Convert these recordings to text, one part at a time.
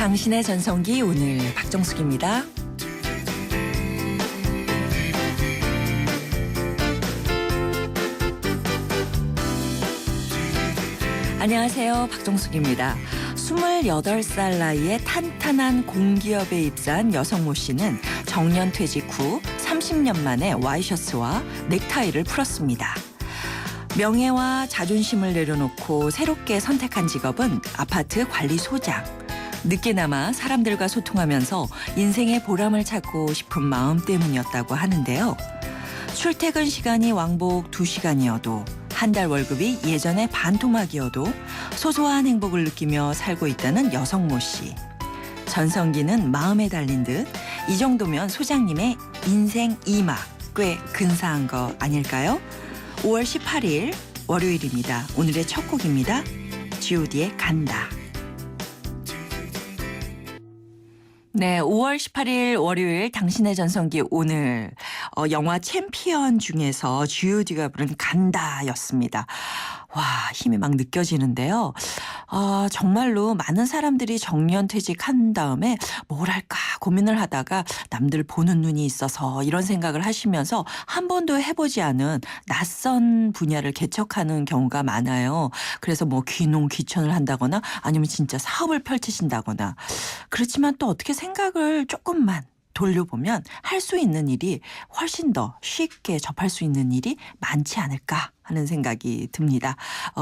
당신의 전성기 오늘 박정숙입니다. 안녕하세요. 박정숙입니다. 28살 나이에 탄탄한 공기업에 입사한 여성모 씨는 정년 퇴직 후 30년 만에 와이셔츠와 넥타이를 풀었습니다. 명예와 자존심을 내려놓고 새롭게 선택한 직업은 아파트 관리소장. 늦게나마 사람들과 소통하면서 인생의 보람을 찾고 싶은 마음 때문이었다고 하는데요. 출퇴근 시간이 왕복 2시간이어도 한 달 월급이 예전의 반토막이어도 소소한 행복을 느끼며 살고 있다는 여성모 씨. 전성기는 마음에 달린 듯 이 정도면 소장님의 인생 2막 꽤 근사한 거 아닐까요? 5월 18일 월요일입니다. 오늘의 첫 곡입니다. G.O.D의 간다. 네, 5월 18일 월요일 당신의 전성기 오늘 영화 챔피언 중에서 G.O.D가 부른 간다였습니다. 와, 힘이 막 느껴지는데요. 정말로 많은 사람들이 정년 퇴직한 다음에 뭘 할까 고민을 하다가 남들 보는 눈이 있어서 이런 생각을 하시면서 한 번도 해보지 않은 낯선 분야를 개척하는 경우가 많아요. 그래서 뭐 귀농귀촌을 한다거나 아니면 진짜 사업을 펼치신다거나. 그렇지만 또 어떻게 생각을 조금만 돌려보면 할 수 있는 일이 훨씬 더 쉽게 접할 수 있는 일이 많지 않을까 하는 생각이 듭니다.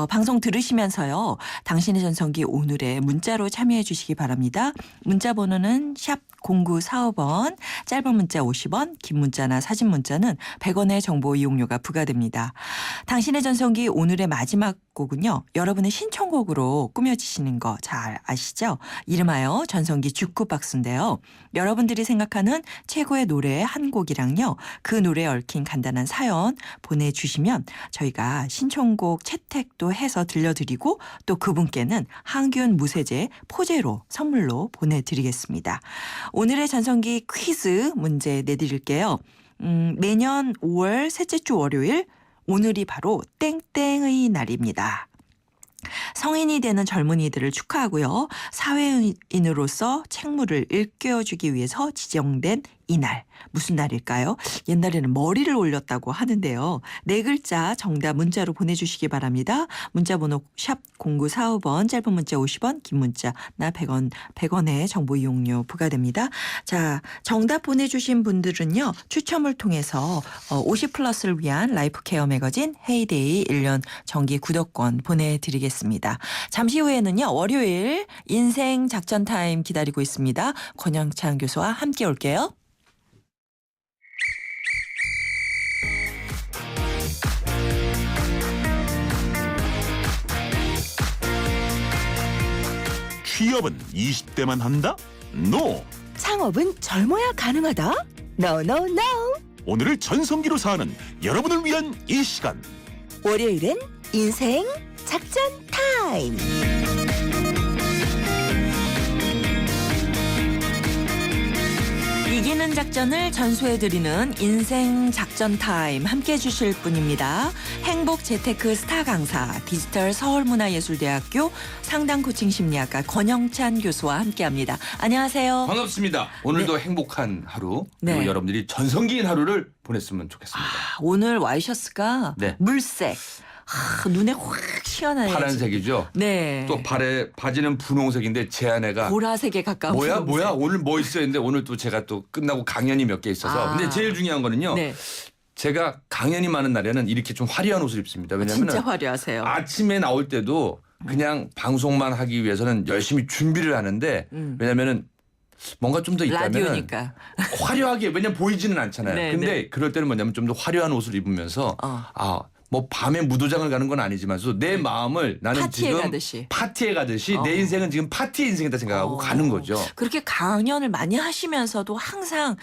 방송 들으시면서요. 당신의 전성기 오늘의 문자로 참여해 주시기 바랍니다. 문자 번호는 샵 0945번, 짧은 문자 50원, 긴 문자나 사진 문자는 100원의 정보 이용료가 부과됩니다. 당신의 전성기 오늘의 마지막 곡은요. 여러분의 신청곡으로 꾸며지시는 거 잘 아시죠? 이름하여 전성기 주쿠박스인데요. 여러분들이 생각하는 최고의 노래 한 곡이랑요. 그 노래에 얽힌 간단한 사연 보내주시면 저희가 신청곡 채택도 해서 들려드리고 또 그분께는 항균 무세제 포제로 선물로 보내드리겠습니다. 오늘의 전성기 퀴즈 문제 내드릴게요. 매년 5월 셋째 주 월요일 오늘이 바로 땡땡의 날입니다. 성인이 되는 젊은이들을 축하하고요. 사회인으로서 책무를 일깨워주기 위해서 지정된 이날. 무슨 날일까요? 옛날에는 머리를 올렸다고 하는데요. 네 글자 정답 문자로 보내주시기 바랍니다. 문자번호 샵 0945번, 짧은 문자 50원, 긴 문자 나 100원의 정보 이용료 부과됩니다. 자, 정답 보내주신 분들은요. 추첨을 통해서 50플러스를 위한 라이프 케어 매거진 헤이데이 1년 정기 구독권 보내드리겠습니다. 잠시 후에는요. 월요일 인생 작전 타임 기다리고 있습니다. 권영찬 교수와 함께 올게요. 취업은 20대만 한다? NO! 창업은 젊어야 가능하다? No, no, no! 오늘을 전성기로 사는 여러분을 위한 이 시간. 월요일은 인생 작전 타임! 이기는 작전을 전수해드리는 인생 작전 타임 함께해 주실 분입니다. 행복 재테크 스타 강사 디지털 서울문화예술대학교 상담 코칭 심리학과 권영찬 교수와 함께합니다. 안녕하세요. 반갑습니다. 오늘도 행복한 하루 그리고 네. 여러분들이 전성기인 하루를 보냈으면 좋겠습니다. 오늘 와이셔츠가 네. 물색. 눈에 확 시원하네요. 파란색이죠. 네. 또 바지는 분홍색인데 제 아내가 보라색에 가까운 뭐야 분홍색. 오늘 뭐 있어 했는데 오늘 또 제가 또 끝나고 강연이 몇 개 있어서 근데 제일 중요한 거는요. 네. 제가 강연이 많은 날에는 이렇게 좀 화려한 옷을 입습니다. 왜냐하면 진짜 화려하세요. 아침에 나올 때도 그냥 방송만 하기 위해서는 열심히 준비를 하는데 왜냐면은 뭔가 좀 더 있다면 라디오니까. 화려하게 왜냐면 보이지는 않잖아요. 네, 근데 네. 그럴 때는 뭐냐면 좀 더 화려한 옷을 입으면서 뭐 밤에 무도장을 가는 건 아니지만서 내 마음을 나는 파티에 지금 가듯이. 파티에 가듯이 내 인생은 지금 파티의 인생이다 생각하고 가는 거죠. 그렇게 강연을 많이 하시면서도 항상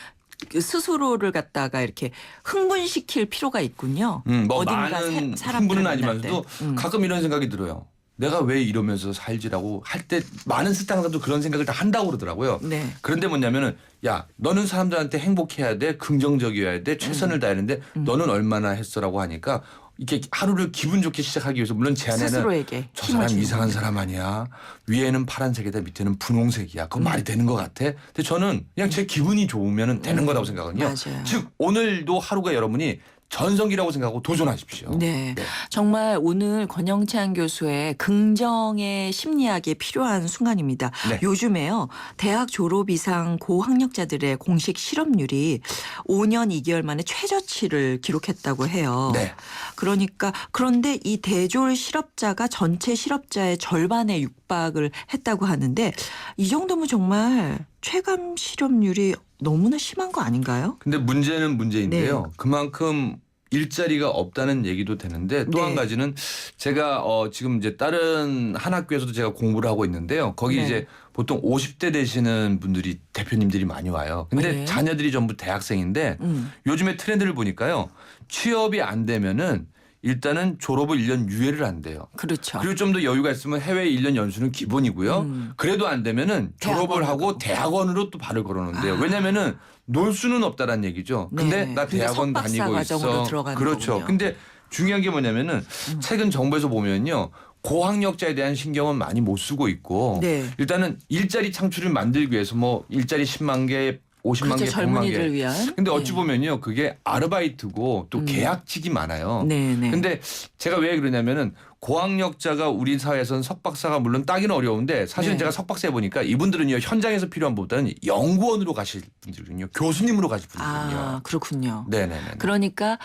그 스스로를 갖다가 이렇게 흥분시킬 필요가 있군요. 뭐 어딘가 많은 사람들을 흥분은 만날 아니면서도 때. 가끔 이런 생각이 들어요. 내가 왜 이러면서 살지라고 할 때 많은 스타 강사도 그런 생각을 다 한다고 그러더라고요. 네. 그런데 뭐냐면은 야 너는 사람들한테 행복해야 돼 긍정적이어야 돼 최선을 다하는데 너는 얼마나 했어라고 하니까 이렇게 하루를 기분 좋게 시작하기 위해서 물론 제 안에는 스스로에게 저 힘을 사람 주는 이상한 거군요. 사람 아니야. 위에는 파란색이다 밑에는 분홍색이야. 그건 네. 말이 되는 것 같아. 근데 저는 그냥 제 기분이 좋으면 되는 거라고 생각하거든요. 맞아요. 즉 오늘도 하루가 여러분이 전성기라고 생각하고 도전하십시오. 네. 정말 오늘 권영찬 교수의 긍정의 심리학이 필요한 순간입니다. 네. 요즘에요. 대학 졸업 이상 고학력자들의 공식 실업률이 5년 2개월 만에 최저치를 기록했다고 해요. 네. 그러니까 그런데 이 대졸 실업자가 전체 실업자의 절반에 육박을 했다고 하는데 이 정도면 정말 최감 실업률이 너무나 심한 거 아닌가요? 근데 문제는 문제인데요. 네. 그만큼 일자리가 없다는 얘기도 되는데 또 한 네. 가지는 제가 지금 이제 다른 한 학교에서도 제가 공부를 하고 있는데요. 거기 네. 이제 보통 50대 되시는 분들이 대표님들이 많이 와요. 근데 네. 자녀들이 전부 대학생인데 요즘에 트렌드를 보니까요. 취업이 안 되면은 일단은 졸업을 1년 유예를 한대요. 그렇죠. 그리고 좀 더 여유가 있으면 해외 1년 연수는 기본이고요. 그래도 안 되면은 졸업을 대학원으로 하고 가고. 대학원으로 또 발을 걸어놓는데요. 왜냐면은 놀 수는 없다라는 얘기죠. 근데 네. 나 근데 대학원 석박사 다니고 과정으로 있어. 들어가는 그렇죠. 거군요. 근데 중요한 게 뭐냐면은 최근 정부에서 보면요. 고학력자에 대한 신경은 많이 못 쓰고 있고 네. 일단은 일자리 창출을 만들기 위해서 뭐 일자리 10만 개 50만 그렇죠. 개, 100만 개. 젊은이들 위한. 근데 어찌 네. 보면요. 그게 아르바이트고 또 계약직이 많아요. 네네. 근데 제가 왜 그러냐면은 고학력자가 우리 사회에서는 석박사가 물론 따기는 어려운데 사실 네. 제가 석박사 해보니까 이분들은요 현장에서 필요한 것보다는 연구원으로 가실 분들이거든요. 교수님으로 가실 분들이거든요. 아, 그렇군요. 네네네. 그러니까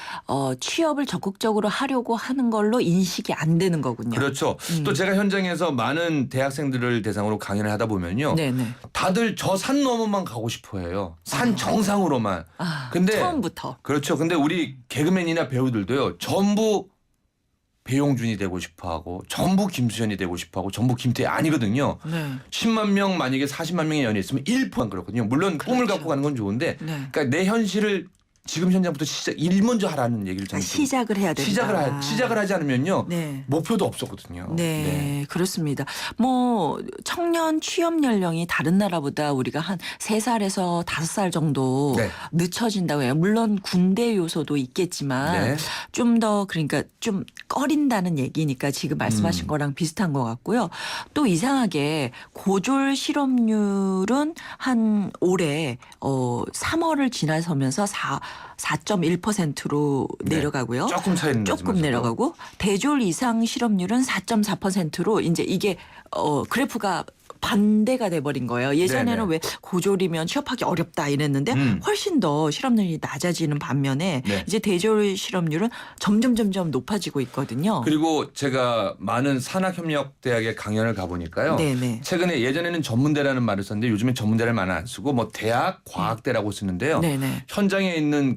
취업을 적극적으로 하려고 하는 걸로 인식이 안 되는 거군요. 그렇죠. 또 제가 현장에서 많은 대학생들을 대상으로 강연을 하다 보면요. 네네. 다들 저 산 너머만 가고 싶어 해요. 산 정상으로만. 아, 근데 처음부터. 그렇죠. 근데 우리 개그맨이나 배우들도요. 전부 배용준이 되고 싶어하고 전부 김수현이 되고 싶어하고 전부 김태희 아니거든요. 네. 10만 명 만약에 40만 명의 연예 있으면 1%만 그렇거든요. 물론 꿈을 그렇죠. 갖고 가는 건 좋은데 네. 그러니까 내 현실을 지금 현장부터 일 먼저 하라는 얘기를 저는 좀 시작을 해야 된다. 시작을 하지 않으면요. 네. 목표도 없었거든요. 네, 그렇습니다. 뭐 청년 취업 연령이 다른 나라보다 우리가 한 3살에서 5살 정도 네. 늦춰진다고 해요. 물론 군대 요소도 있겠지만 네. 좀 더 그러니까 좀 꺼린다는 얘기니까 지금 말씀하신 거랑 비슷한 것 같고요. 또 이상하게 고졸 실업률은 한 올해 3월을 지나서면서 4.1%로 네. 내려가고요. 조금 차이는 조금 나지만서도. 내려가고 대졸 이상 실업률은 4.4%로 이제 이게 그래프가 반대가 돼버린 거예요. 예전에는 네네. 왜 고졸이면 취업하기 어렵다 이랬는데 훨씬 더 실업률이 낮아지는 반면에 네. 이제 대졸 실업률은 점점 높아지고 있거든요. 그리고 제가 많은 산학협력대학에 강연을 가보니까요. 네네. 최근에 예전에는 전문대라는 말을 썼는데 요즘엔 전문대를 많이 안 쓰고 뭐 대학 과학대라고 쓰는데요. 네네. 현장에 있는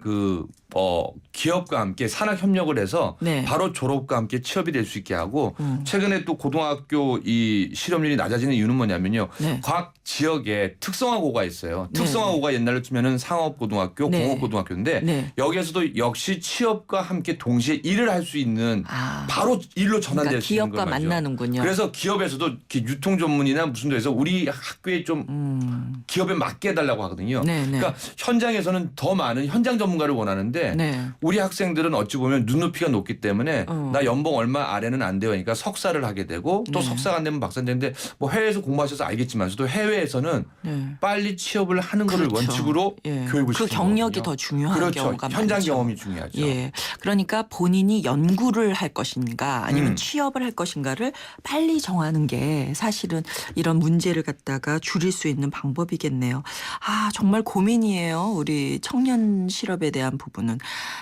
기업과 함께 산학협력을 해서 네. 바로 졸업과 함께 취업이 될 수 있게 하고 최근에 또 고등학교 이 실업률이 낮아지는 이유는 뭐냐면요. 네. 각 지역에 특성화고가 있어요. 네. 특성화고가 옛날로 치면은 상업고등학교, 네. 공업고등학교인데 네. 여기에서도 역시 취업과 함께 동시에 일을 할 수 있는 아. 바로 일로 전환될 그러니까 수 있는 기업과 걸 말이죠. 만나는군요. 그래서 기업에서도 이렇게 유통 전문이나 무슨 데서 우리 학교에 좀 기업에 맞게 해달라고 하거든요. 네네. 그러니까 현장에서는 더 많은 현장 전문가를 원하는데 네. 우리 학생들은 어찌 보면 눈높이가 높기 때문에 어. 나 연봉 얼마 아래는 안 돼요. 그러니까 석사를 하게 되고 또 네. 석사가 안 되면 박사인데 뭐 해외에서 공부하셔서 알겠지만서도 해외에서는 네. 빨리 취업을 하는 거를 그렇죠. 원칙으로 예. 교육을 그 시키는 경력이 거거든요. 더 중요한 그렇죠. 경우가 현장 많죠. 경험이 중요하죠. 예. 그러니까 본인이 연구를 할 것인가 아니면 취업을 할 것인가를 빨리 정하는 게 사실은 이런 문제를 갖다가 줄일 수 있는 방법이겠네요. 아, 정말 고민이에요. 우리 청년 실업에 대한 부분은.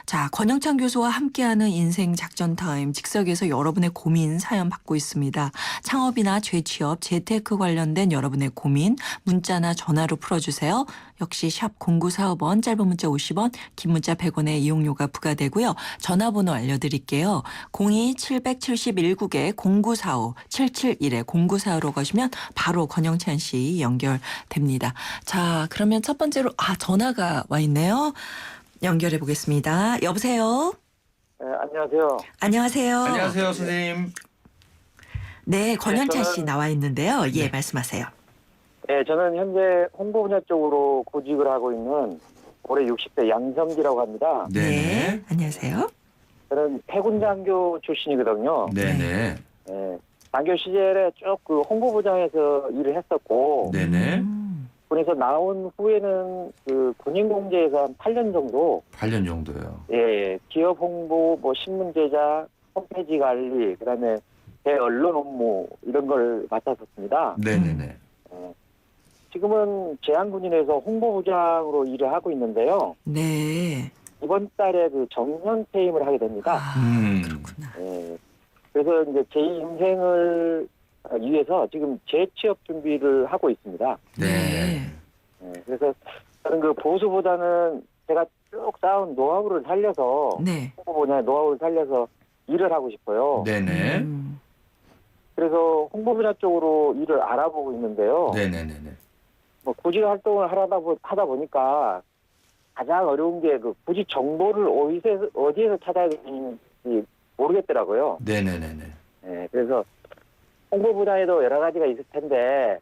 자, 권영찬 교수와 함께하는 인생 작전 타임 즉석에서 여러분의 고민 사연 받고 있습니다. 창업이나 재취업, 재테크 관련된 여러분의 고민 문자나 전화로 풀어주세요. 역시 샵 0945번 짧은 문자 50원 긴 문자 100원의 이용료가 부과되고요. 전화번호 알려드릴게요. 02-770-19개 0945 771에 0945로 거시면 바로 권영찬 씨 연결됩니다. 자, 그러면 첫 번째로 전화가 와 있네요. 연결해 보겠습니다. 여보세요. 네, 안녕하세요. 안녕하세요. 안녕하세요, 선생님. 네, 권영찬 씨 저는- 나와 있는데요. 예, 네. 말씀하세요. 네, 저는 현재 홍보 분야 쪽으로 구직을 하고 있는 올해 60대 양성기라고 합니다. 네. 안녕하세요. 저는 해군 장교 출신이거든요. 네네. 예, 장교 시절에 쭉 그 홍보부장에서 일을 했었고, 네네. 군에서 나온 후에는 그 군인공제에서 한 8년 정도 8년 정도요. 예, 기업 홍보, 뭐 신문 제작, 홈페이지 관리, 그다음에 대언론 업무 이런 걸 맡았었습니다. 네네네. 지금은 제한군인에서 홍보부장으로 일을 하고 있는데요. 네. 이번 달에 그 정년 퇴임을 하게 됩니다. 그렇구나. 예, 그래서 이제 제 인생을 위해서 지금 재취업 준비를 하고 있습니다. 네. 예, 그래서 저는 그 보수보다는 제가 쭉 쌓은 노하우를 살려서 네. 홍보 분야의 노하우를 살려서 일을 하고 싶어요. 네네. 그래서 홍보 분야 쪽으로 일을 알아보고 있는데요. 네네네네. 뭐 구직 활동을 하다 보니까 가장 어려운 게 그 구직 정보를 어디에서 찾아야 되는지 모르겠더라고요. 네네네네. 예, 그래서 홍보 분야에도 여러 가지가 있을 텐데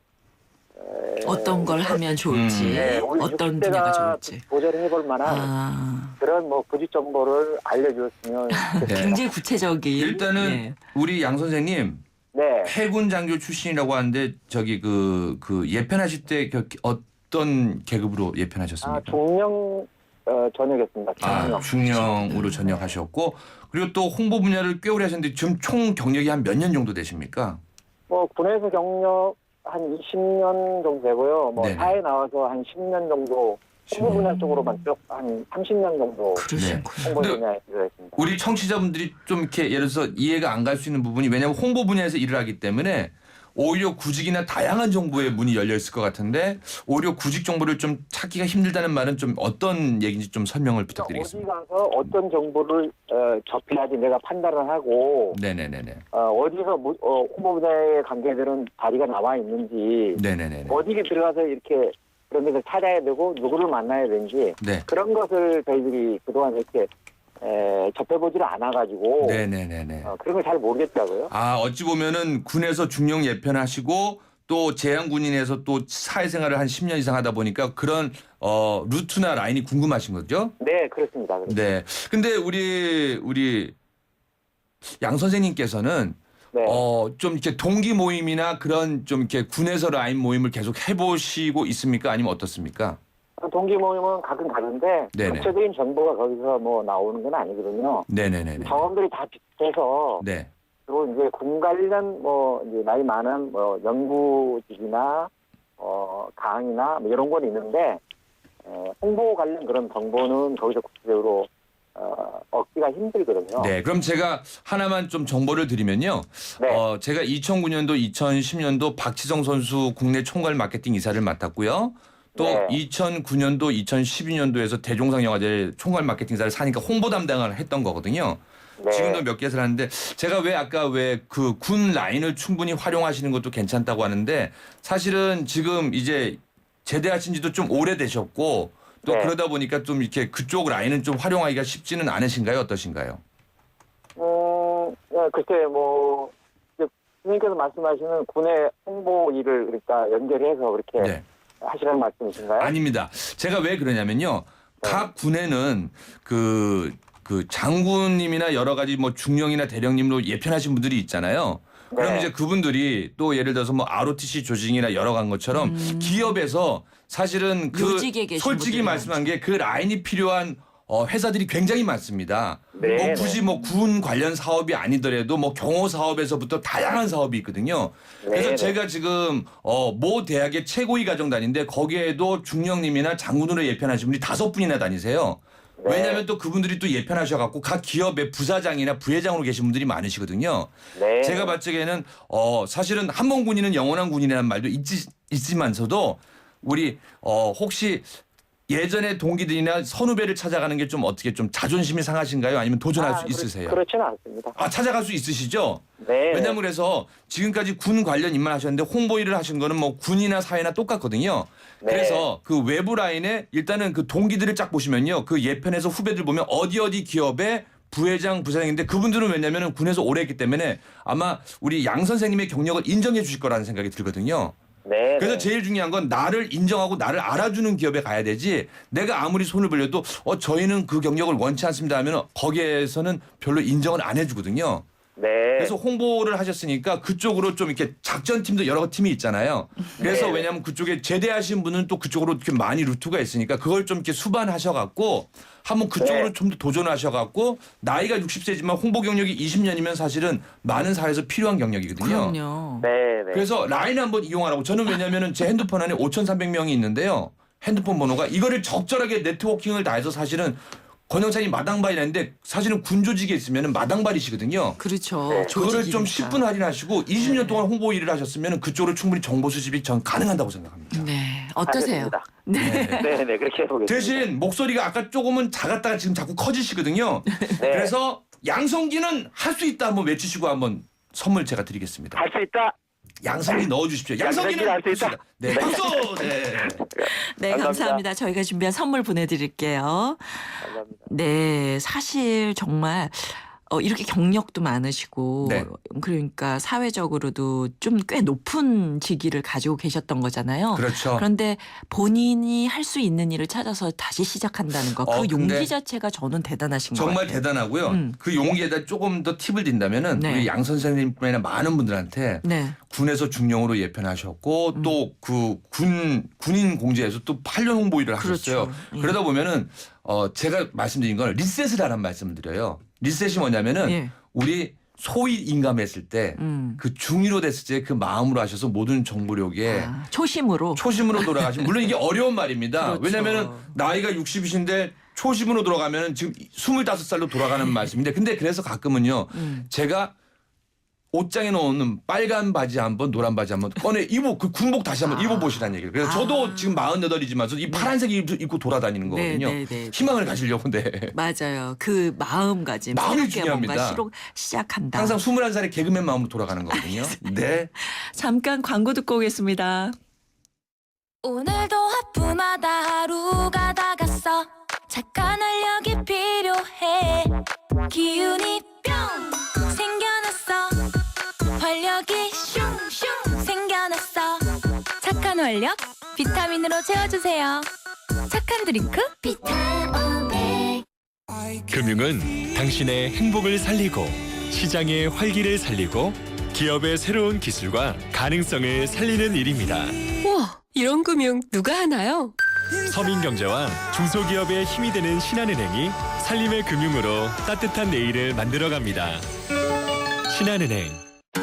어떤 걸 하면 좋을지, 네, 우리 어떤 60대가 분야가 좋을지. 도전을 해볼 만한 그런 뭐 구직 정보를 알려주었으면 네. 굉장히 구체적인. 일단은 네. 우리 양 선생님 네. 해군 장교 출신이라고 하는데 저기 그 예편하실 때 어떤 계급으로 예편하셨습니까? 중령 전역이었습니다. 중령. 중령으로 전역하셨고 그리고 또 홍보 분야를 꽤 오래 하셨는데 지금 총 경력이 한 몇 년 정도 되십니까? 뭐 군에서 경력 한 20년 정도 되고요. 뭐 네네. 사회 나와서 한 10년 정도 홍보 분야 쪽으로만 쭉 한 30년 정도 그러시군요. 홍보 근데 분야에 일했습니다. 우리 청취자분들이 좀 이렇게 예를 들어서 이해가 안 갈 수 있는 부분이 왜냐하면 홍보 분야에서 일을 하기 때문에 오히려 구직이나 다양한 정보의 문이 열려 있을 것 같은데 오히려 구직 정보를 좀 찾기가 힘들다는 말은 좀 어떤 얘기인지 좀 설명을 어디 부탁드리겠습니다. 가서 어떤 정보를 접해야지 내가 판단을 하고 네네네네. 어디서 홍보 분야의 관계들은 자리가 나와 있는지 네네네네. 어디에 들어가서 이렇게 그런 데서 찾아야 되고 누구를 만나야 되는지 네. 그런 것을 저희들이 그동안 이렇게 접해보지를 않아가지고 네네네네. 그런 걸 잘 모르겠더라고요. 어찌 보면은 군에서 중령 예편하시고 또 제한군인에서 또 사회생활을 한 10년 이상 하다 보니까 그런 루트나 라인이 궁금하신 거죠? 네, 그렇습니다. 네. 근데 우리 양 선생님께서는 네. 좀 이렇게 동기 모임이나 그런 좀 이렇게 군에서 라인 모임을 계속 해보시고 있습니까? 아니면 어떻습니까? 동기 모임은 가끔 가는데 네네. 구체적인 정보가 거기서 뭐 나오는 건 아니거든요. 네네네. 경험들이 다 비슷해서 네. 그리고 이제 군 관련 뭐 이제 나이 많은 뭐 연구직이나 강의나 뭐 이런 건 있는데 홍보 관련 그런 정보는 거기서 구체적으로 얻기가 힘들거든요. 네. 그럼 제가 하나만 좀 정보를 드리면요. 네. 제가 2009년도, 2010년도 박지성 선수 국내 총괄 마케팅 이사를 맡았고요. 또 네. 2009년도, 2012년도에서 대종상 영화제 총괄 마케팅 이사를 사니까 홍보 담당을 했던 거거든요. 네. 지금도 몇 개를 하는데 제가 왜 아까 왜 그 군 라인을 충분히 활용하시는 것도 괜찮다고 하는데 사실은 지금 이제 제대하신 지도 좀 오래되셨고 또 네. 그러다 보니까 좀 이렇게 그쪽 라인은 좀 활용하기가 쉽지는 않으신가요? 어떠신가요? 글쎄 뭐 이제 선생님께서 말씀하시는 군의 홍보 일을 그러니까 연결해서 그렇게 네. 하시라는 말씀이신가요? 아닙니다. 제가 왜 그러냐면요. 각 군에는 그 장군님이나 여러 가지 뭐 중령이나 대령님으로 예편하신 분들이 있잖아요. 그럼 네. 이제 그분들이 또 예를 들어서 뭐 ROTC 조직이나 여러 간 것처럼 기업에서 사실은 그 요직에 계신 솔직히 분들이 말씀한 게 그 라인이 필요한 회사들이 굉장히 많습니다. 네, 뭐 네. 굳이 뭐 군 관련 사업이 아니더라도 뭐 경호 사업에서부터 다양한 사업이 있거든요. 그래서 네, 네. 제가 지금 모 대학의 최고위 과정 다니는데 거기에도 중령님이나 장군으로 예편하신 분이 5분이나 다니세요. 네. 왜냐하면 또 그분들이 또 예편하셔갖고 각 기업의 부사장이나 부회장으로 계신 분들이 많으시거든요. 네. 제가 봤을 적에는 사실은 한번군인은 영원한 군인이라는 말도 있지만서도 우리 혹시 예전에 동기들이나 선후배를 찾아가는 게 좀 어떻게 좀 자존심이 상하신가요? 아니면 도전할 수 있으세요? 그렇지는 않습니다. 찾아갈 수 있으시죠? 네. 왜냐면 그래서 지금까지 군 관련 일만 하셨는데 홍보 일을 하신 거는 뭐 군이나 사회나 똑같거든요. 네. 그래서 그 외부 라인에 일단은 그 동기들을 쫙 보시면요. 그 예편에서 후배들 보면 어디 기업에 부회장, 부사장인데 그분들은 왜냐면은 군에서 오래 했기 때문에 아마 우리 양 선생님의 경력을 인정해 주실 거라는 생각이 들거든요. 네. 그래서 네. 제일 중요한 건 나를 인정하고 나를 알아주는 기업에 가야 되지 내가 아무리 손을 벌려도 저희는 그 경력을 원치 않습니다 하면 거기에서는 별로 인정을 안 해주거든요. 네. 그래서 홍보를 하셨으니까 그쪽으로 좀 이렇게 작전팀도 여러 팀이 있잖아요. 그래서 네. 왜냐하면 그쪽에 제대하신 분은 또 그쪽으로 이렇게 많이 루트가 있으니까 그걸 좀 이렇게 수반하셔갖고 한번 그쪽으로 네. 좀 더 도전하셔갖고 나이가 60세지만 홍보 경력이 20년이면 사실은 많은 사회에서 필요한 경력이거든요. 그럼요. 네. 네. 그래서 라인 한번 이용하라고 저는 왜냐면은 제 핸드폰 안에 5,300명이 있는데요. 핸드폰 번호가 이거를 적절하게 네트워킹을 다 해서 사실은 권영찬이 마당발이라는데 사실은 군조직에 있으면 마당발이시거든요. 그렇죠. 네. 그거를 좀 조직이니까. 10분 할인하시고 20년 동안 홍보 일을 하셨으면 그쪽으로 충분히 정보 수집이 전 가능하다고 생각합니다. 네. 어떠세요? 알겠습니다. 네. 네. 네. 그렇게 해보겠습니다. 대신 목소리가 아까 조금은 작았다가 지금 자꾸 커지시거든요. 네. 그래서 양성기는 할 수 있다 한번 외치시고 한번 선물 제가 드리겠습니다. 할 수 있다. 양성기 넣어주십시오. 양성기는 양성기는 할수 있다. 네, 박수. 네. 네, 감사합니다. 감사합니다. 저희가 준비한 선물 보내드릴게요. 감사합니다. 네, 사실 정말 이렇게 경력도 많으시고 네. 그러니까 사회적으로도 좀 꽤 높은 직위를 가지고 계셨던 거잖아요. 그렇죠. 그런데 본인이 할 수 있는 일을 찾아서 다시 시작한다는 거, 그 근데 용기 자체가 저는 대단하신 것 정말 같아요. 대단하고요. 음. 그 용기에다 조금 더 팁을 든다면은 네. 우리 양 선생님뿐만 많은 분들한테 네, 군에서 중령으로 예편하셨고 또 그 군인 공제에서 또 8년 홍보 일을 하셨어요. 그렇죠. 예. 그러다 보면은 제가 말씀드린 건 리셋을 하라는 말씀을 드려요. 리셋이 뭐냐면은 예. 우리 소위 인감했을 때 그 중위로 됐을 때 그 마음으로 하셔서 모든 정보력에 초심으로. 초심으로 돌아가시면 물론 이게 어려운 말입니다. 그렇죠. 왜냐면은 나이가 60이신데 초심으로 돌아가면은 지금 25살로 돌아가는 말씀인데 근데 그래서 가끔은요. 제가 옷장에 넣는 빨간 바지 한번 노란 바지 한번 꺼내 그 군복 다시 한번 입어보시라는 얘기를. 그래서 저도 지금 48이지만 이 파란색 입고 돌아다니는 거거든요. 네. 희망을 가지려고. 네. 맞아요. 그 마음가짐. 마음이 새롭게 중요합니다. 뭔가 시작한다. 항상 21살의 개그맨 마음으로 돌아가는 거거든요. 네. 잠깐 광고 듣고 오겠습니다. 오늘도 하품하다 하루가 다 갔어. 착한 활력이 필요해. 기운이 뿅 생겨났어. 활력이 슝슝 생겨났어. 착한 활력 비타민으로 채워주세요. 착한 드링크 비타오백. 금융은 당신의 행복을 살리고 시장의 활기를 살리고 기업의 새로운 기술과 가능성을 살리는 일입니다. 우와, 이런 금융 누가 하나요? 서민경제와 중소기업의 힘이 되는 신한은행이 살림의 금융으로 따뜻한 내일을 만들어갑니다. 신한은행.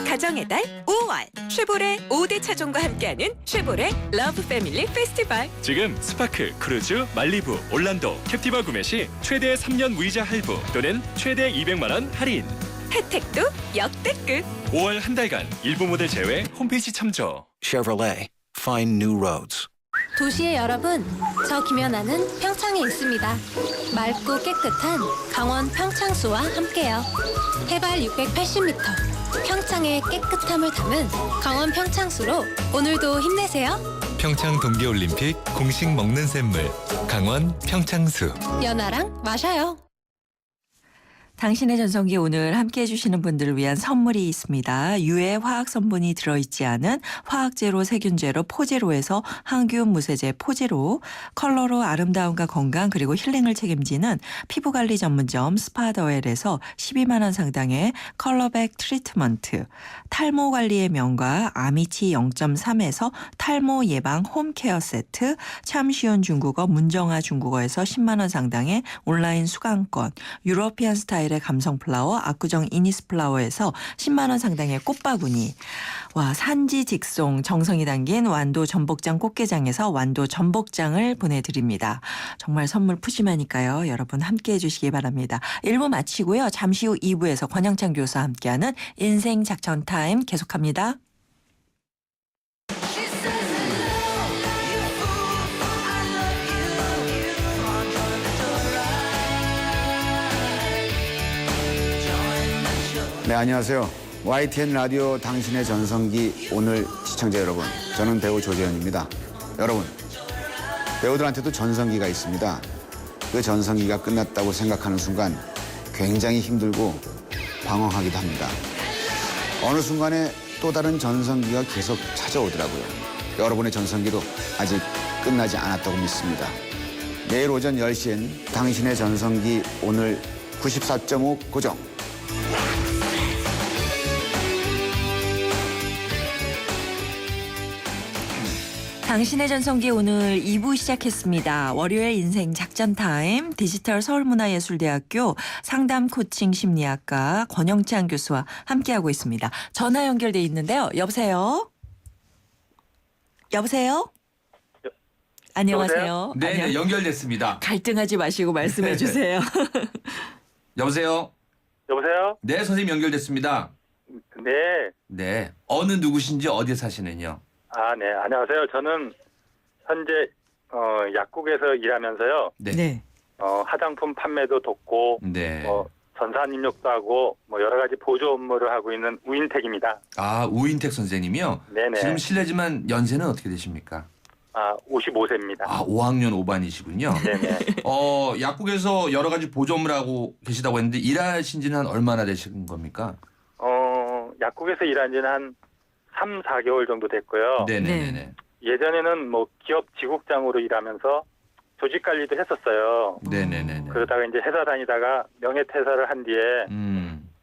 가정의 달 5월 쉐보레 5대 차종과 함께하는 쉐보레 러브 패밀리 페스티벌. 지금 스파크, 크루즈, 말리부, 올란도, 캡티바 구매 시 최대 3년 무이자 할부 또는 최대 200만 원 할인. 혜택도 역대급. 5월 한 달간 일부 모델 제외 홈페이지 참조. Chevrolet, find new roads. 도시의 여러분, 저 김연아는 평창에 있습니다. 맑고 깨끗한 강원 평창수와 함께요. 해발 680m, 평창의 깨끗함을 담은 강원 평창수로 오늘도 힘내세요. 평창 동계올림픽 공식 먹는 샘물 강원 평창수. 연아랑 마셔요. 당신의 전성기 오늘 함께해 주시는 분들을 위한 선물이 있습니다. 유해 화학 성분이 들어있지 않은 화학제로 세균제로 포제로에서 항균 무세제 포제로, 컬러로 아름다움과 건강 그리고 힐링을 책임지는 피부관리 전문점 스파더웰에서 12만 원 상당의 컬러백 트리트먼트, 탈모 관리의 명가 아미치 0.3에서 탈모 예방 홈케어 세트, 참 쉬운 중국어 문정아 중국어에서 10만 원 상당의 온라인 수강권, 유러피안 스타일의 감성 플라워 압구정 이니스 플라워에서 10만 원 상당의 꽃바구니, 산지 직송 정성이 담긴 완도 전복장 꽃게장에서 완도 전복장을 보내드립니다. 정말 선물 푸짐하니까요. 여러분 함께해 주시기 바랍니다. 1부 마치고요. 잠시 후 2부에서 권영찬 교수와 함께하는 인생 작전 타임 계속합니다. 네, 안녕하세요. YTN 라디오 당신의 전성기 오늘 시청자 여러분, 저는 배우 조재현입니다. 여러분, 배우들한테도 전성기가 있습니다. 그 전성기가 끝났다고 생각하는 순간 굉장히 힘들고 방황하기도 합니다. 어느 순간에 또 다른 전성기가 계속 찾아오더라고요. 여러분의 전성기도 아직 끝나지 않았다고 믿습니다. 내일 오전 10시엔 당신의 전성기 오늘 94.5 고정. 당신의 전성기 오늘 2부 시작했습니다. 월요일 인생 작전 타임 디지털 서울문화예술대학교 상담 코칭 심리학과 권영찬 교수와 함께하고 있습니다. 전화 연결돼 있는데요. 여보세요? 여보세요? 안녕하세요. 네, 연결됐습니다. 갈등하지 마시고 말씀해 주세요. 여보세요? 여보세요? 네, 선생님 연결됐습니다. 네. 네. 어느 누구신지 어디에 사시는요? 아, 네. 안녕하세요. 저는 현재 약국에서 일하면서요. 네. 화장품 판매도 돕고 네. 전산 입력도 하고 여러 가지 보조 업무를 하고 있는 우인택입니다. 아, 우인택 선생님이요? 네네. 지금 실례지만 연세는 어떻게 되십니까? 55세입니다. 아, 5학년 5반이시군요. 네네. 약국에서 여러 가지 보조 업무를 하고 계시다고 했는데 일하신 지는 한 얼마나 되신 겁니까? 약국에서 일한 지는 한 3, 4개월 정도 됐고요. 네네네. 예전에는 기업 지국장으로 일하면서 조직 관리도 했었어요. 네네네. 그러다가 이제 회사 다니다가 명예퇴사를 한 뒤에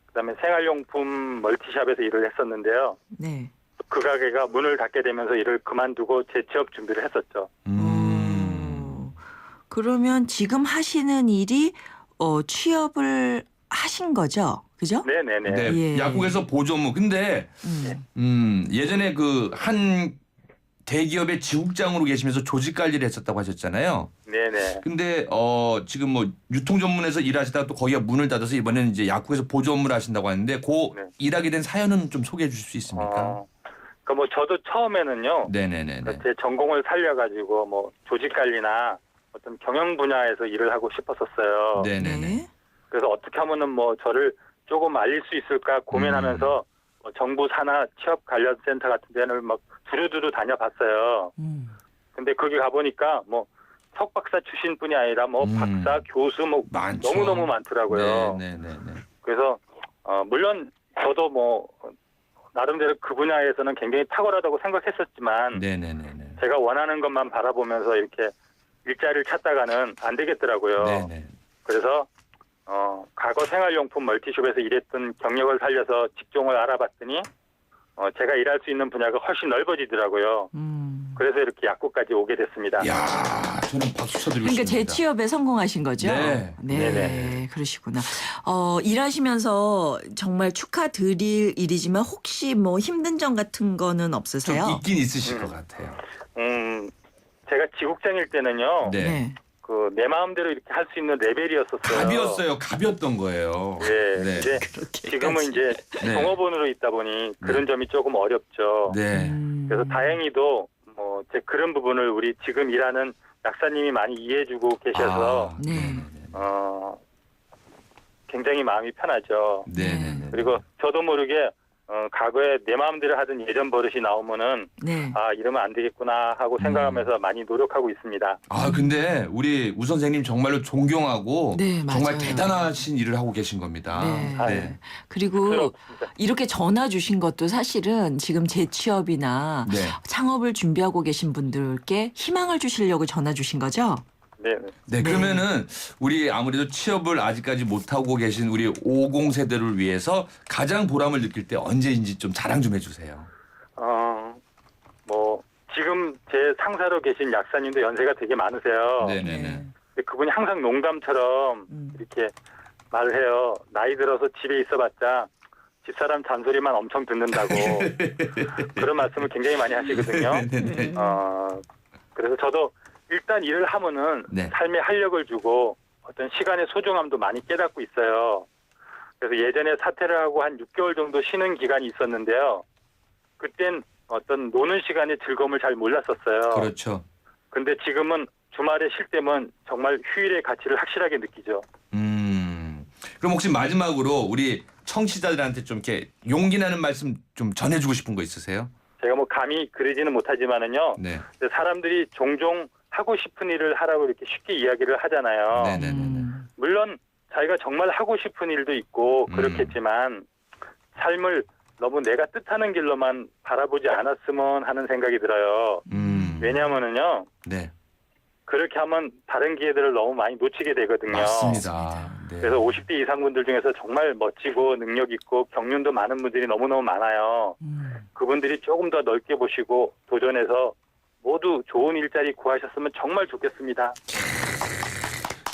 그다음에 생활용품 멀티샵에서 일을 했었는데요. 네. 그 가게가 문을 닫게 되면서 일을 그만두고 재취업 준비를 했었죠. 그러면 지금 하시는 일이 취업을 하신 거죠? 그죠? 네네네. 네. 예. 약국에서 보조 업무. 근데 예전에 그 한 대기업의 지국장으로 계시면서 조직 관리를 했었다고 하셨잖아요. 네네. 근데 지금 유통 전문에서 일하시다가 또 거기가 문을 닫아서 이번에는 이제 약국에서 보조 업무를 하신다고 하는데 네. 일하게 된 사연은 좀 소개해 주실 수 있습니까? 저도 처음에는 네네네. 제 전공을 살려가지고 조직 관리나 어떤 경영 분야에서 일을 하고 싶었었어요. 네네네. 그래서 어떻게 하면은 저를 조금 알릴 수 있을까 고민하면서 정부 산하 취업 관련 센터 같은 데는 두루두루 다녀봤어요. 근데 거기 가보니까 석박사 출신뿐이 아니라 박사, 교수 많죠. 너무너무 많더라고요. 네네네. 그래서 물론 저도 나름대로 그 분야에서는 굉장히 탁월하다고 생각했었지만 네네네. 제가 원하는 것만 바라보면서 이렇게 일자리를 찾다가는 안 되겠더라고요. 네네. 그래서 과거 생활용품 멀티숍에서 일했던 경력을 살려서 직종을 알아봤더니 제가 일할 수 있는 분야가 훨씬 넓어지더라고요. 그래서 이렇게 약국까지 오게 됐습니다. 야, 저는 박수 쳐드리고 그러니까 싶습니다. 재취업에 성공하신 거죠? 네. 네네. 그러시구나. 일하시면서 정말 축하드릴 일이지만 혹시 힘든 점 같은 거는 없으세요? 좀 있긴 있으실 것 같아요. 제가 지국장일 때는요. 네. 내 마음대로 이렇게 할 수 있는 레벨이었었어요. 갑이었던 거예요. 네. 이제 지금은 이제 네. 종업원으로 있다 보니 그런 점이 조금 어렵죠. 네. 그래서 다행히도 제 그런 부분을 우리 지금 일하는 약사님이 많이 이해해주고 계셔서 네. 굉장히 마음이 편하죠. 네네네. 그리고 저도 모르게 과거에 내 마음대로 하던 예전 버릇이 나오면은 네. 이러면 안 되겠구나 하고 생각하면서 많이 노력하고 있습니다. 근데 우리 우 선생님 정말로 존경하고 네, 맞아요. 정말 대단하신 일을 하고 계신 겁니다. 네. 그리고 부끄럽습니다. 이렇게 전화 주신 것도 사실은 지금 재취업이나 네. 창업을 준비하고 계신 분들께 희망을 주시려고 전화 주신 거죠? 네, 그러면은 우리 아무래도 취업을 아직까지 못하고 계신 우리 50세대를 위해서 가장 보람을 느낄 때 언제인지 좀 자랑 좀 해주세요. 지금 제 상사로 계신 약사님도 연세가 되게 많으세요. 네네네. 근데 그분이 항상 농담처럼 이렇게 말을 해요. 나이 들어서 집에 있어봤자 집사람 잔소리만 엄청 듣는다고 그런 말씀을 굉장히 많이 하시거든요. 그래서 저도 일단 일을 하면은 네. 삶에 활력을 주고 어떤 시간의 소중함도 많이 깨닫고 있어요. 그래서 예전에 사퇴를 하고 한 6개월 정도 쉬는 기간이 있었는데요. 그땐 어떤 노는 시간의 즐거움을 잘 몰랐었어요. 그렇죠. 근데 지금은 주말에 쉴 때면 정말 휴일의 가치를 확실하게 느끼죠. 그럼 혹시 마지막으로 우리 청취자들한테 좀 이렇게 용기 나는 말씀 좀 전해주고 싶은 거 있으세요? 제가 감히 그러지는 못하지만은요. 네. 사람들이 종종 하고 싶은 일을 하라고 이렇게 쉽게 이야기를 하잖아요. 네네네. 물론 자기가 정말 하고 싶은 일도 있고 그렇겠지만 삶을 너무 내가 뜻하는 길로만 바라보지 않았으면 하는 생각이 들어요. 왜냐하면은요. 네. 그렇게 하면 다른 기회들을 너무 많이 놓치게 되거든요. 맞습니다. 네. 그래서 50대 이상 분들 중에서 정말 멋지고 능력 있고 경륜도 많은 분들이 너무너무 많아요. 그분들이 조금 더 넓게 보시고 도전해서 모두 좋은 일자리 구하셨으면 정말 좋겠습니다.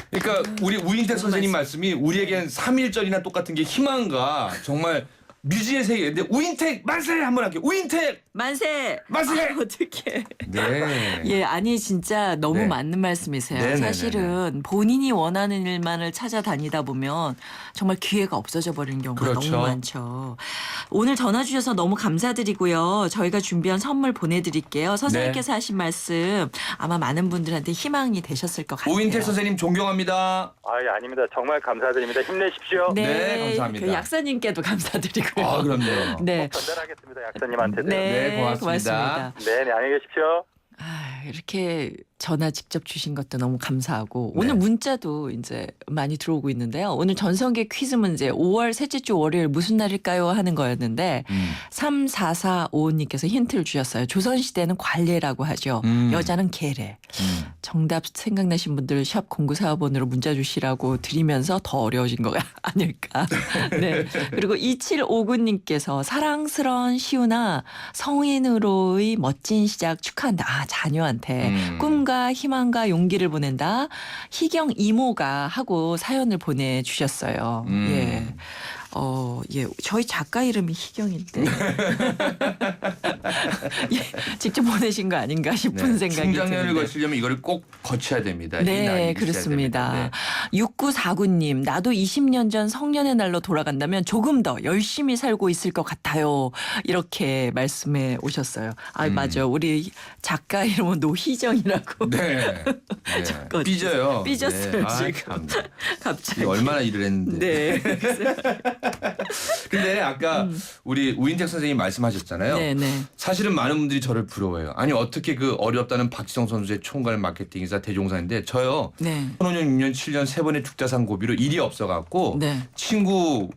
그러니까 우리 우인택 선생님 말씀이 우리에겐 3.1절이나 똑같은 게 희망과 정말 뮤지의 세계. 근데 우인택 만세 한번 할게요. 우인택 만세! 만세! 어떡해. 네. 예, 아니 진짜 너무 네. 맞는 말씀이세요. 네네네네. 사실은 본인이 원하는 일만을 찾아다니다 보면 정말 기회가 없어져 버리는 경우가 그렇죠. 너무 많죠. 오늘 전화 주셔서 너무 감사드리고요. 저희가 준비한 선물 보내드릴게요. 선생님께서 하신 말씀 아마 많은 분들한테 희망이 되셨을 것 같아요. 우인택 선생님 존경합니다. 아, 아닙니다. 정말 감사드립니다. 힘내십시오. 네, 감사합니다. 그 약사님께도 감사드리고요. 아, 그럼요. 네. 전달하겠습니다. 약사님한테도. 네, 고맙습니다. 고맙습니다. 네, 안녕히 계십시오. 아, 이렇게 전화 직접 주신 것도 너무 감사하고 오늘 문자도 이제 많이 들어오고 있는데요. 오늘 전성기 퀴즈 문제 5월 셋째 주 월요일 무슨 날일까요 하는 거였는데 3445님께서 힌트를 주셨어요. 조선시대는 관례라고 하죠. 여자는 계례. 정답 생각나신 분들 샵 0945번으로 문자 주시라고 드리면서 더 어려워진 거 아닐까. 네. 그리고 2759님께서 사랑스러운 시우나 성인으로의 멋진 시작 축하한다. 아, 자녀한테 꿈과 희망과 용기를 보낸다. 희경 이모가 하고 사연을 보내주셨어요. 예. 예, 저희 작가 이름이 희경인데. 예, 직접 보내신 거 아닌가 싶은 생각이 충장년을 드는데. 거치려면 이거를 꼭 거쳐야 됩니다. 이 네, 날이 그렇습니다. 있어야 됩니다. 6949님, 나도 20년 전 성년의 날로 돌아간다면 조금 더 열심히 살고 있을 것 같아요. 이렇게 말씀해 오셨어요. 아, 맞아. 우리 작가 이름은 노희정이라고. 네. 네. 삐져요. 삐졌어요, 네. 아, 지금. 참. 갑자기. 얼마나 일을 했는데. 네. 근데 아까 우리 우인택 선생님 말씀하셨잖아요. 네, 네. 사실은 많은 분들이 저를 부러워해요. 아니 어떻게 그 어렵다는 박지성 선수의 총괄 마케팅이사 대종사인데 저요. 네. 2005년, 6년, 7년 세 번의 축자상 고비로 일이 없어갖고 네. 친구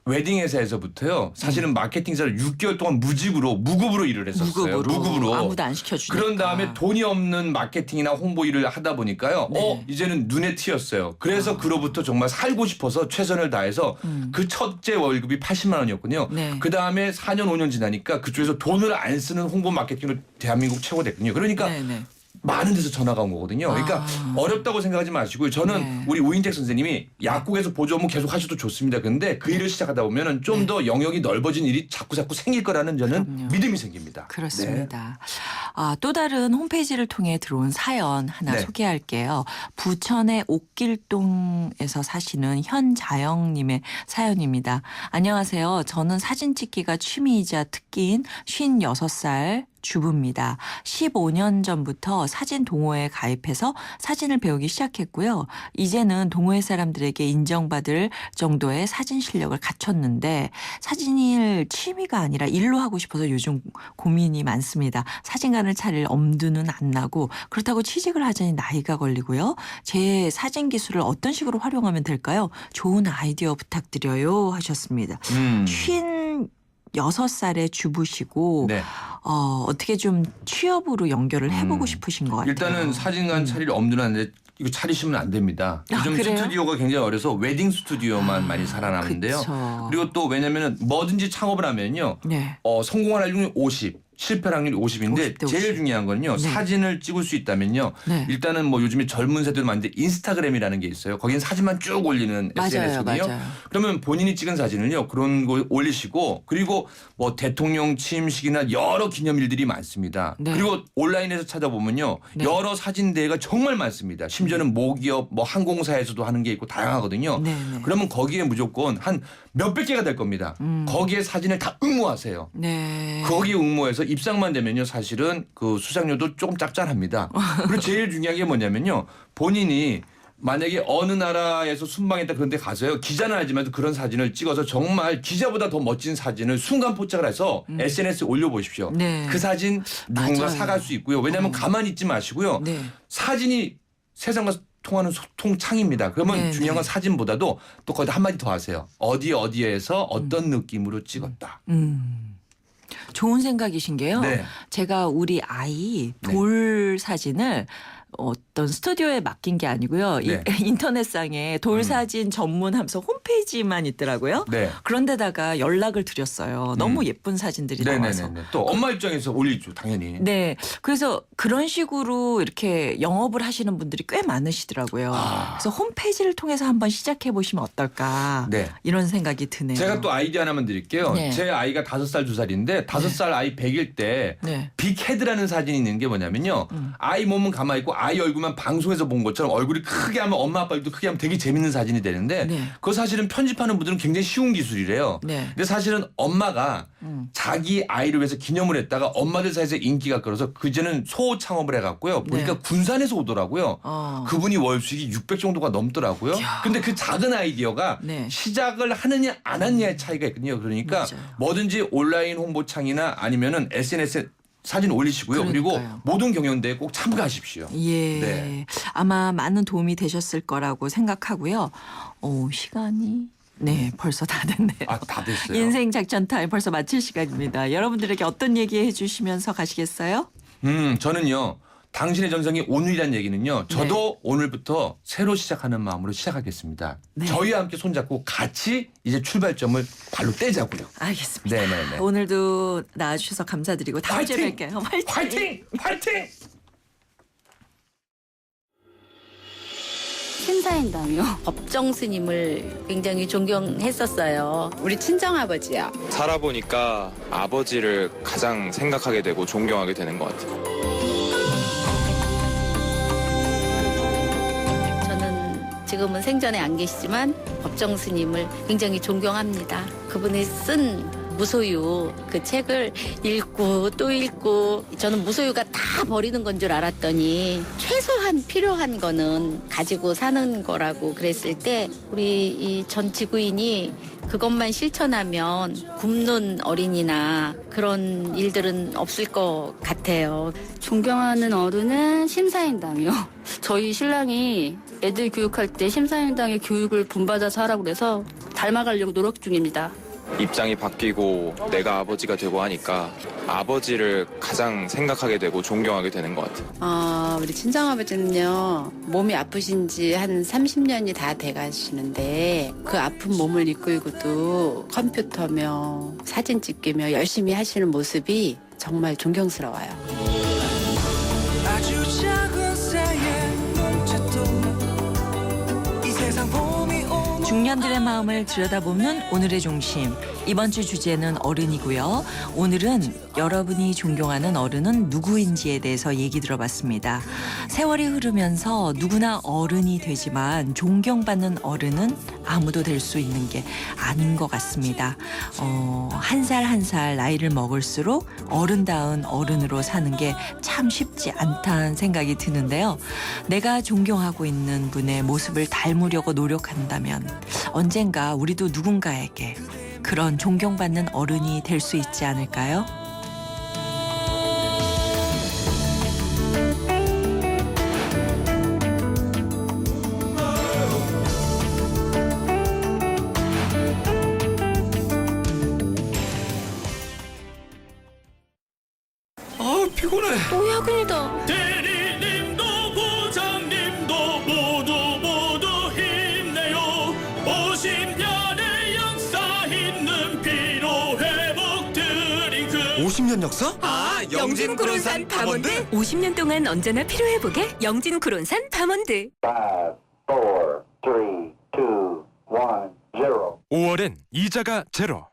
웨딩 회사에서부터요. 사실은 마케팅사를 6개월 동안 무급으로 일을 했었어요. 무급으로. 아무도 안 시켜주니까. 그런 다음에 돈이 없는 마케팅이나 홍보 일을 하다 보니까요. 네. 이제는 눈에 띄었어요. 그래서 그로부터 정말 살고 싶어서 최선을 다해서 그 첫째 월급이 80만 원이었거든요. 네. 그 다음에 4년 5년 지나니까 그쪽에서 돈을 안 쓰는 홍보 마케팅으로 대한민국 최고 됐거든요. 그러니까 네, 네. 많은 데서 전화가 온 거거든요. 그러니까 어렵다고 생각하지 마시고요. 저는 네. 우리 우인택 선생님이 약국에서 보조 업무 계속 하셔도 좋습니다. 근데 그 일을 시작하다 보면은 좀 더 영역이 넓어진 일이 자꾸 생길 거라는 저는 그럼요. 믿음이 생깁니다. 그렇습니다. 아, 또 다른 홈페이지를 통해 들어온 사연 하나 네. 소개할게요. 부천의 옥길동에서 사시는 현자영님의 사연입니다. 안녕하세요. 저는 사진 찍기가 취미이자 특기인 56살 주부입니다. 15년 전부터 사진 동호회에 가입해서 사진을 배우기 시작했고요. 이제는 동호회 사람들에게 인정받을 정도의 사진 실력을 갖췄는데 사진을 취미가 아니라 일로 하고 싶어서 요즘 고민이 많습니다. 사진관을 차릴 엄두는 안 나고 그렇다고 취직을 하자니 나이가 걸리고요. 제 사진 기술을 어떤 식으로 활용하면 될까요? 좋은 아이디어 부탁드려요 하셨습니다. 56살의 주부시고 네. 어떻게 좀 취업으로 연결을 해보고 싶으신 것 같아요. 일단은 사진관 차릴 엄두는 안 돼. 이거 차리시면 안 됩니다. 아, 요즘 그래요? 스튜디오가 굉장히 어려서 웨딩 스튜디오만 많이 살아남는데요. 그쵸. 그리고 또 왜냐면은 뭐든지 창업을 하면요. 네. 성공할 확률이 50. 실패 확률이 50인데 50대 50. 제일 중요한 건요. 네. 사진을 찍을 수 있다면요. 네. 일단은 뭐 요즘에 젊은 세대도 많은데 인스타그램이라는 게 있어요. 거기는 사진만 쭉 올리는 맞아요, SNS거든요. 맞아요. 그러면 본인이 찍은 사진을요. 그런 거 올리시고 그리고 뭐 대통령 취임식이나 여러 기념일들이 많습니다. 네. 그리고 온라인에서 찾아보면요. 네. 여러 사진 대회가 정말 많습니다. 심지어는 모기업 뭐 항공사에서도 하는 게 있고 다양하거든요. 네, 네. 그러면 거기에 무조건 한 몇백 개가 될 겁니다. 거기에 사진을 다 응모하세요. 네. 거기에 응모해서 입상만 되면요 사실은 그 수상료도 조금 짭짤합니다. 그리고 제일 중요한 게 뭐냐면요 본인이 만약에 어느 나라에서 순방했다 그런 데 가서요 기자는 알지만 그런 사진을 찍어서 정말 기자보다 더 멋진 사진을 순간 포착을 해서 SNS에 올려보십시오. 네. 그 사진 누군가 맞아요. 사갈 수 있고요. 왜냐하면 가만히 있지 마시고요. 네. 사진이 세상과 통하는 소통창입니다. 그러면 네, 중요한 건 네. 사진보다도 또 거기다 한마디 더 하세요. 어디에서 어떤 느낌으로 찍었다. 좋은 생각이신 게요. 네. 제가 우리 아이 네. 돌 사진을 어떤 스튜디오에 맡긴 게 아니고요. 네. 인터넷상에 돌 사진 전문하면서 홈페이지만 있더라고요. 네. 그런데다가 연락을 드렸어요. 너무 예쁜 사진들이 나와서. 네네네. 또 엄마 입장에서 올리죠, 당연히. 네. 그래서 그런 식으로 이렇게 영업을 하시는 분들이 꽤 많으시더라고요. 그래서 홈페이지를 통해서 한번 시작해 보시면 어떨까. 네. 이런 생각이 드네요. 제가 또 아이디어 하나만 드릴게요. 네. 제 아이가 5살, 2살인데 5살 아이 100일 때 네. 빅헤드라는 사진이 있는 게 뭐냐면요. 아이 몸은 가만히 있고 아이 얼굴만 방송에서 본 것처럼 얼굴이 크게 하면 엄마 아빠 얼굴도 크게 하면 되게 재밌는 사진이 되는데 네. 그거 사실은 편집하는 분들은 굉장히 쉬운 기술이래요. 네. 근데 사실은 엄마가 자기 아이를 위해서 기념을 했다가 엄마들 사이에서 인기가 끌어서 그제는 소 창업을 해갖고요. 보니까 네. 군산에서 오더라고요. 그분이 월 수익이 600 정도가 넘더라고요. 근데 그 작은 아이디어가 네. 시작을 하느냐 안 하느냐의 차이가 있거든요. 그러니까 맞아요. 뭐든지 온라인 홍보창이나 아니면은 SNS에 사진 올리시고요. 그리고 그러니까요. 모든 경연대회 꼭 참가하십시오. 예. 네. 아마 많은 도움이 되셨을 거라고 생각하고요. 시간이 네, 벌써 다 됐네요. 다 됐어요. 인생 작전 타임 벌써 마칠 시간입니다. 여러분들에게 어떤 얘기 해주시면서 가시겠어요? 저는요. 당신의 전성이 오늘이란 얘기는요. 저도 오늘부터 새로 시작하는 마음으로 시작하겠습니다. 네. 저희와 함께 손잡고 같이 이제 출발점을 발로 떼자고요. 알겠습니다. 네네네. 오늘도 나와주셔서 감사드리고 다음 주에 화이팅! 뵐게요. 화이팅! 화이팅! 화이팅! 심사인당요. 법정 스님을 굉장히 존경했었어요. 우리 친정아버지요. 살아보니까 아버지를 가장 생각하게 되고 존경하게 되는 것 같아요. 저는 지금은 생전에 안 계시지만 법정 스님을 굉장히 존경합니다. 그분이 쓴 무소유 그 책을 읽고 또 읽고 저는 무소유가 다 버리는 건 줄 알았더니 최소한 필요한 거는 가지고 사는 거라고 그랬을 때 우리 이 전 지구인이 그것만 실천하면 굶는 어린이나 그런 일들은 없을 것 같아요. 존경하는 어른은 심사인당이요. 저희 신랑이 애들 교육할 때 심사인당의 교육을 본받아서 하라고 그래서 닮아가려고 노력 중입니다. 입장이 바뀌고 내가 아버지가 되고 하니까 아버지를 가장 생각하게 되고 존경하게 되는 것 같아요. 우리 친정아버지는요, 몸이 아프신 지 한 30년이 다 돼가시는데 그 아픈 몸을 이끌고도 컴퓨터며 사진 찍기며 열심히 하시는 모습이 정말 존경스러워요. 아주 작은 새의 몸짓도 이 세상 봄이 오면 중년들의 마음을 들여다보는 오늘의 중심. 이번 주 주제는 어른이고요. 오늘은 여러분이 존경하는 어른은 누구인지에 대해서 얘기 들어봤습니다. 세월이 흐르면서 누구나 어른이 되지만 존경받는 어른은 아무도 될 수 있는 게 아닌 것 같습니다. 한 살 한 살 나이를 먹을수록 어른다운 어른으로 사는 게 참 쉽지 않다는 생각이 드는데요. 내가 존경하고 있는 분의 모습을 닮으려고 노력한다면 언젠가 우리도 누군가에게 그런 존경받는 어른이 될 수 있지 않을까요? 피곤해. 또 야근이다. 대리님도 부장님도 모두 힘내요. 50년의 역사 있는 피로회복 드링크. 50년 역사? 영진 구론산 밤원드 50년 동안 언제나 필요회복에 영진 구론산 밤원드. 5, 4, 3, 2, 1, 0. 5월엔 이자가 제로.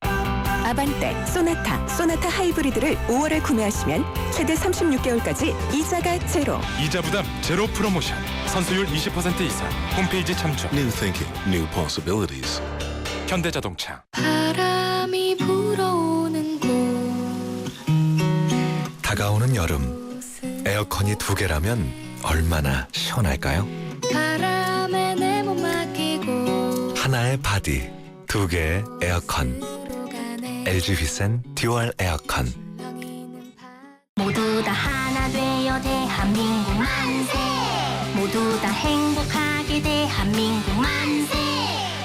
아반떼, 소나타 하이브리드를 5월에 구매하시면 최대 36개월까지 이자가 제로. 이자 부담 제로 프로모션. 선수율 20% 이상. 홈페이지 참조. New thinking, new possibilities. 현대자동차. 바람이 불어오는 곳. 다가오는 여름. 에어컨이 2개라면 얼마나 시원할까요? 바람에 내 몸 맡기고 하나의 바디, 2개의 에어컨. LG 휘센 듀얼 에어컨. 모두 다 하나 되어 대한민국 만세. 모두 다 행복하게 대한민국 만세.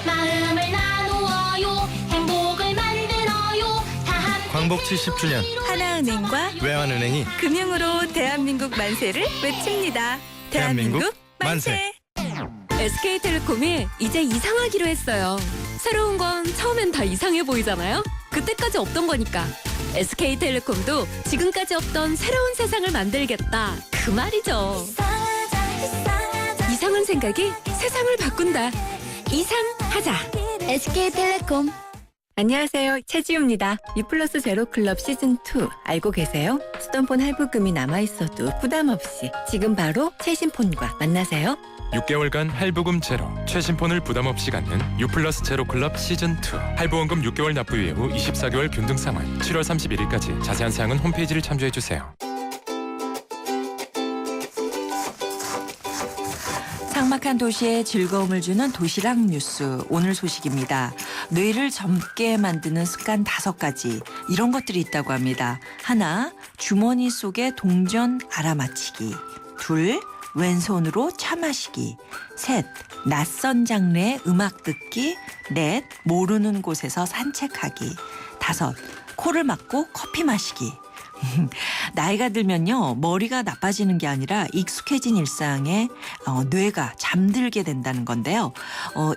마음을 나누어요. 행복을 만들어요. 다 함께 광복 70주년 하나은행과 외환은행이 금융으로 대한민국 만세를 외칩니다. 대한민국 만세. SK텔레콤이 이제 이상하기로 했어요. 새로운 건 처음엔 다 이상해 보이잖아요. 그때까지 없던 거니까. SK텔레콤도 지금까지 없던 새로운 세상을 만들겠다. 그 말이죠. 이상한 생각이 세상을 바꾼다. 이상하자. SK텔레콤. 안녕하세요. 최지우입니다. 유플러스 제로클럽 시즌2 알고 계세요? 쓰던 폰 할부금이 남아있어도 부담 없이 지금 바로 최신 폰과 만나세요. 6개월간 할부금 제로, 최신 폰을 부담 없이 갖는 유플러스 제로클럽 시즌2. 할부원금 6개월 납부 이후 24개월 균등 상환. 7월 31일까지 자세한 사항은 홈페이지를 참조해주세요. 삭막한 도시에 즐거움을 주는 도시락 뉴스. 오늘 소식입니다. 뇌를 젊게 만드는 습관 5가지. 이런 것들이 있다고 합니다. 하나, 주머니 속에 동전 알아맞히기. 둘, 왼손으로 차 마시기. 셋, 낯선 장르의 음악 듣기. 넷, 모르는 곳에서 산책하기. 다섯, 코를 막고 커피 마시기. 나이가 들면요, 머리가 나빠지는 게 아니라 익숙해진 일상에 뇌가 잠들게 된다는 건데요.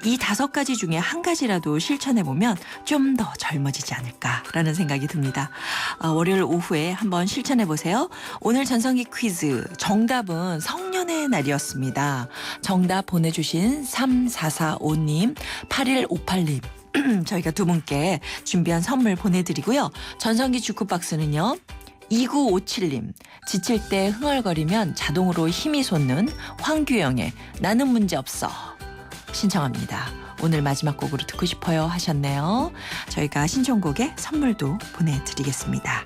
이 5가지 중에 한 가지라도 실천해보면 좀 더 젊어지지 않을까라는 생각이 듭니다. 월요일 오후에 한번 실천해보세요. 오늘 전성기 퀴즈 정답은 성년의 날이었습니다. 정답 보내주신 3445님, 8158님. 저희가 두 분께 준비한 선물 보내드리고요. 전성기 주크박스는요. 2957님, 지칠 때 흥얼거리면 자동으로 힘이 솟는 황규영의 나는 문제없어 신청합니다. 오늘 마지막 곡으로 듣고 싶어요 하셨네요. 저희가 신청곡에 선물도 보내드리겠습니다.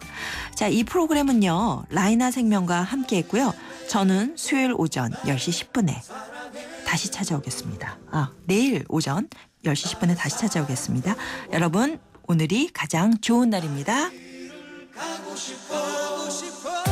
자, 이 프로그램은요, 라이나 생명과 함께 했고요. 저는 수요일 오전 10시 10분에 다시 찾아오겠습니다. 내일 오전 10시 10분에 다시 찾아오겠습니다. 여러분, 오늘이 가장 좋은 날입니다. 가고 싶어